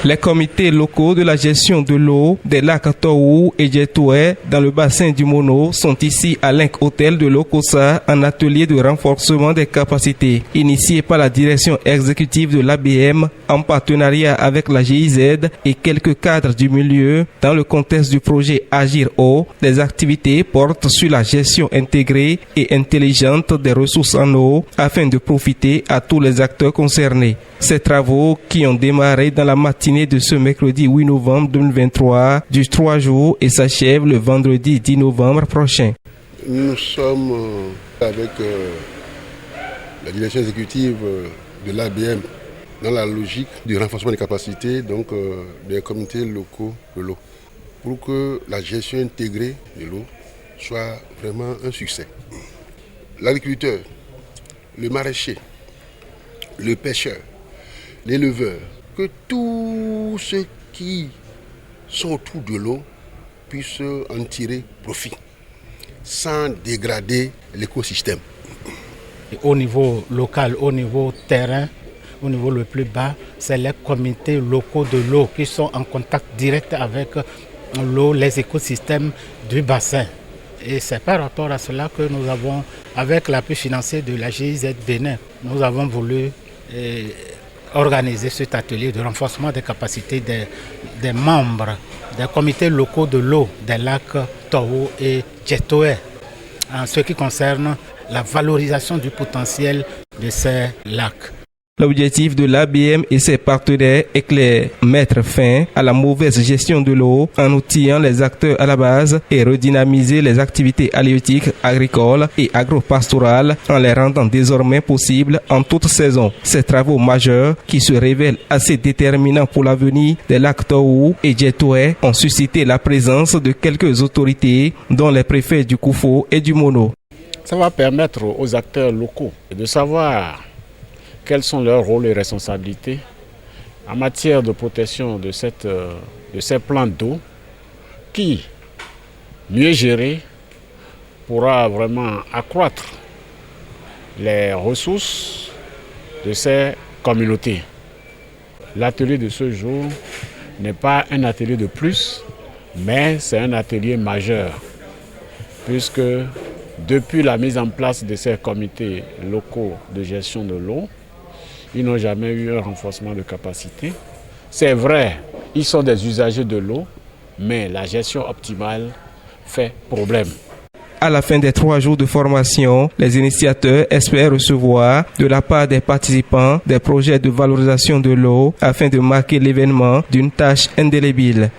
Les comités locaux de la gestion de l'eau des lacs Tohou et Djetoué dans le bassin du Mono sont ici à l'Inc Hôtel de l'Okossa, un atelier de renforcement des capacités initié par la direction exécutive de l'ABM en partenariat avec la GIZ et quelques cadres du milieu dans le contexte du projet Agir Eau. Les activités portent sur la gestion intégrée et intelligente des ressources en eau afin de profiter à tous les acteurs concernés. Ces travaux qui ont démarré dans la matinée de ce mercredi 8 novembre 2023 durent 3 jours et s'achèvent le vendredi 10 novembre prochain. Nous sommes avec la direction exécutive de l'ABM dans la logique du renforcement des capacités des comités locaux de l'eau pour que la gestion intégrée de l'eau soit vraiment un succès. L'agriculteur, le maraîcher, le pêcheur, l'éleveur, que tous ceux qui sont autour de l'eau puissent en tirer profit sans dégrader l'écosystème. Au niveau local, au niveau terrain, au niveau le plus bas, c'est les comités locaux de l'eau qui sont en contact direct avec l'eau, les écosystèmes du bassin. Et c'est par rapport à cela que nous avons, avec l'appui financier de la GIZ Bénin, nous avons voulu organiser cet atelier de renforcement des capacités des membres des comités locaux de l'eau des lacs Tohou et Djetoué en ce qui concerne la valorisation du potentiel de ces lacs. L'objectif de l'ABM et ses partenaires est de mettre fin à la mauvaise gestion de l'eau en outillant les acteurs à la base et redynamiser les activités halieutiques, agricoles et agropastorales en les rendant désormais possibles en toute saison. Ces travaux majeurs qui se révèlent assez déterminants pour l'avenir des lacs Tohou et Djetoué ont suscité la présence de quelques autorités dont les préfets du Koufo et du Mono. Ça va permettre aux acteurs locaux de savoir quels sont leurs rôles et responsabilités en matière de protection de ces plans d'eau qui, mieux gérés, pourra vraiment accroître les ressources de ces communautés. L'atelier de ce jour n'est pas un atelier de plus, mais c'est un atelier majeur, puisque depuis la mise en place de ces comités locaux de gestion de l'eau, ils n'ont jamais eu un renforcement de capacité. C'est vrai, ils sont des usagers de l'eau, mais la gestion optimale fait problème. À la fin des 3 jours de formation, les initiateurs espèrent recevoir de la part des participants des projets de valorisation de l'eau afin de marquer l'événement d'une tâche indélébile.